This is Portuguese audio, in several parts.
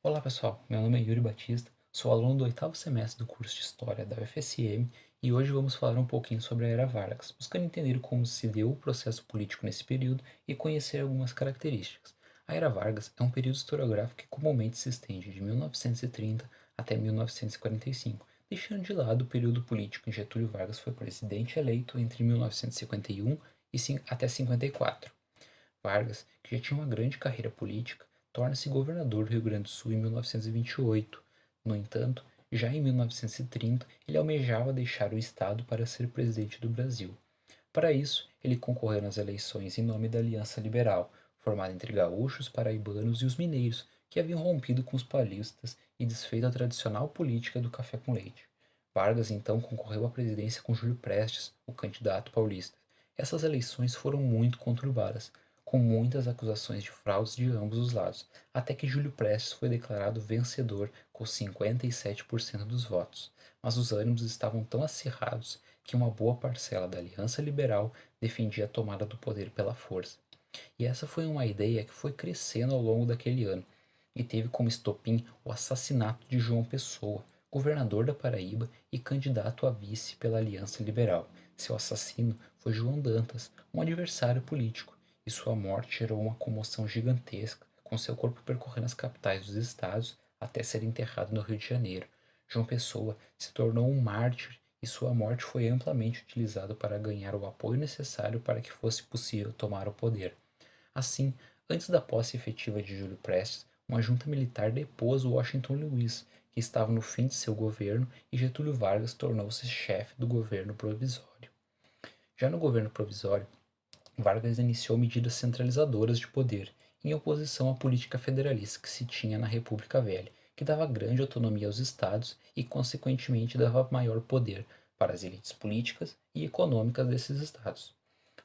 Olá pessoal, meu nome é Yuri Batista, sou aluno do oitavo semestre do curso de História da UFSM e hoje vamos falar um pouquinho sobre a Era Vargas, buscando entender como se deu o processo político nesse período e conhecer algumas características. A Era Vargas é um período historiográfico que comumente se estende de 1930 até 1945, deixando de lado o período político em que Getúlio Vargas foi presidente eleito entre 1951 e até 54. Vargas, que já tinha uma grande carreira política, torna-se governador do Rio Grande do Sul em 1928. No entanto, já em 1930, ele almejava deixar o Estado para ser presidente do Brasil. Para isso, ele concorreu nas eleições em nome da Aliança Liberal, formada entre gaúchos, paraibanos e os mineiros, que haviam rompido com os paulistas e desfeito a tradicional política do café com leite. Vargas então concorreu à presidência com Júlio Prestes, o candidato paulista. Essas eleições foram muito conturbadas, com muitas acusações de fraudes de ambos os lados, até que Júlio Prestes foi declarado vencedor com 57% dos votos. Mas os ânimos estavam tão acirrados que uma boa parcela da Aliança Liberal defendia a tomada do poder pela força. E essa foi uma ideia que foi crescendo ao longo daquele ano e teve como estopim o assassinato de João Pessoa, governador da Paraíba e candidato a vice pela Aliança Liberal. Seu assassino foi João Dantas, um adversário político, e sua morte gerou uma comoção gigantesca, com seu corpo percorrendo as capitais dos estados até ser enterrado no Rio de Janeiro. João Pessoa se tornou um mártir e sua morte foi amplamente utilizada para ganhar o apoio necessário para que fosse possível tomar o poder. Assim, antes da posse efetiva de Júlio Prestes, uma junta militar depôs Washington Luiz, que estava no fim de seu governo, e Getúlio Vargas tornou-se chefe do governo provisório. Já no governo provisório, Vargas iniciou medidas centralizadoras de poder, em oposição à política federalista que se tinha na República Velha, que dava grande autonomia aos estados e, consequentemente, dava maior poder para as elites políticas e econômicas desses estados.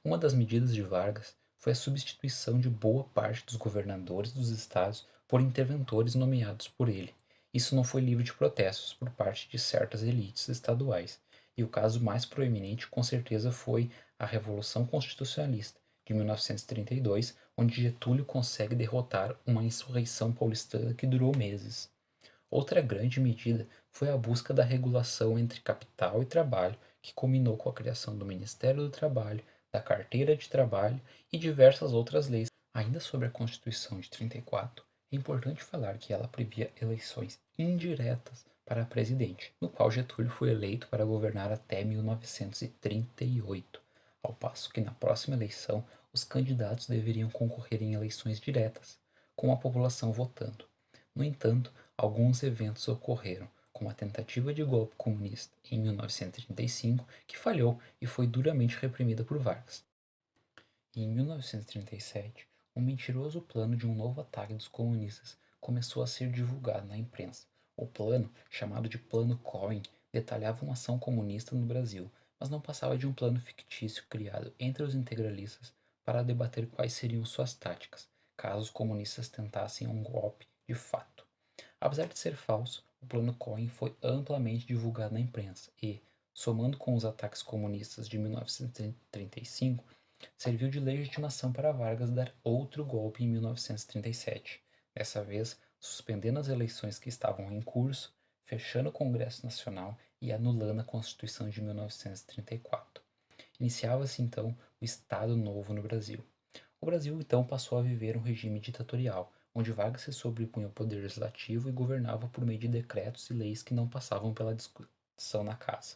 Uma das medidas de Vargas foi a substituição de boa parte dos governadores dos estados por interventores nomeados por ele. Isso não foi livre de protestos por parte de certas elites estaduais, e o caso mais proeminente com certeza foi a Revolução Constitucionalista de 1932, onde Getúlio consegue derrotar uma insurreição paulistana que durou meses. Outra grande medida foi a busca da regulação entre capital e trabalho, que culminou com a criação do Ministério do Trabalho, da Carteira de Trabalho e diversas outras leis. Ainda sobre a Constituição de 34, é importante falar que ela previa eleições indiretas para presidente, no qual Getúlio foi eleito para governar até 1938, ao passo que na próxima eleição os candidatos deveriam concorrer em eleições diretas, com a população votando. No entanto, alguns eventos ocorreram, como a tentativa de golpe comunista em 1935, que falhou e foi duramente reprimida por Vargas. E em 1937, um mentiroso plano de um novo ataque dos comunistas começou a ser divulgado na imprensa. O plano, chamado de Plano Cohen, detalhava uma ação comunista no Brasil, mas não passava de um plano fictício criado entre os integralistas para debater quais seriam suas táticas, caso os comunistas tentassem um golpe de fato. Apesar de ser falso, o plano Cohen foi amplamente divulgado na imprensa e, somando com os ataques comunistas de 1935, serviu de legitimação para Vargas dar outro golpe em 1937, dessa vez suspendendo as eleições que estavam em curso, fechando o Congresso Nacional e anulando a Constituição de 1934. Iniciava-se então o Estado Novo no Brasil. O Brasil então passou a viver um regime ditatorial, onde Vargas se sobrepunha ao poder legislativo e governava por meio de decretos e leis que não passavam pela discussão na casa.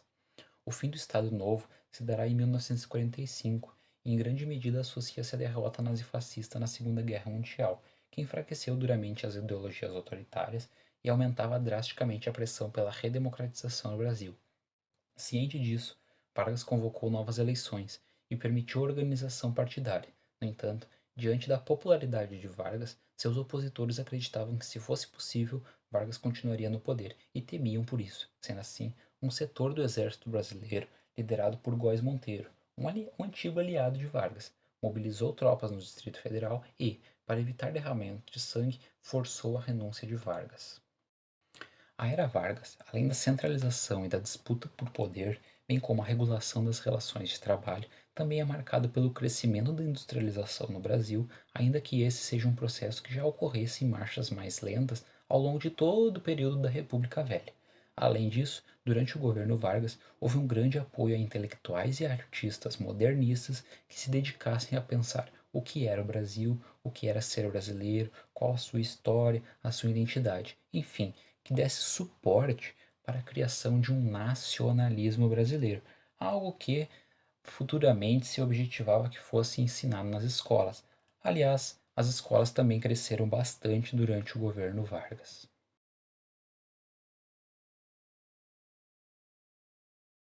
O fim do Estado Novo se dará em 1945 e em grande medida associa-se à derrota nazifascista na Segunda Guerra Mundial, que enfraqueceu duramente as ideologias autoritárias e aumentava drasticamente a pressão pela redemocratização no Brasil. Ciente disso, Vargas convocou novas eleições e permitiu a organização partidária. No entanto, diante da popularidade de Vargas, seus opositores acreditavam que, se fosse possível, Vargas continuaria no poder e temiam por isso. Sendo assim, um setor do exército brasileiro, liderado por Góes Monteiro, um antigo aliado de Vargas, mobilizou tropas no Distrito Federal e, para evitar derramamento de sangue, forçou a renúncia de Vargas. A era Vargas, além da centralização e da disputa por poder, bem como a regulação das relações de trabalho, também é marcada pelo crescimento da industrialização no Brasil, ainda que esse seja um processo que já ocorresse em marchas mais lentas ao longo de todo o período da República Velha. Além disso, durante o governo Vargas, houve um grande apoio a intelectuais e artistas modernistas que se dedicassem a pensar o que era o Brasil, o que era ser brasileiro, qual a sua história, a sua identidade, enfim, que desse suporte para a criação de um nacionalismo brasileiro, algo que futuramente se objetivava que fosse ensinado nas escolas. Aliás, as escolas também cresceram bastante durante o governo Vargas.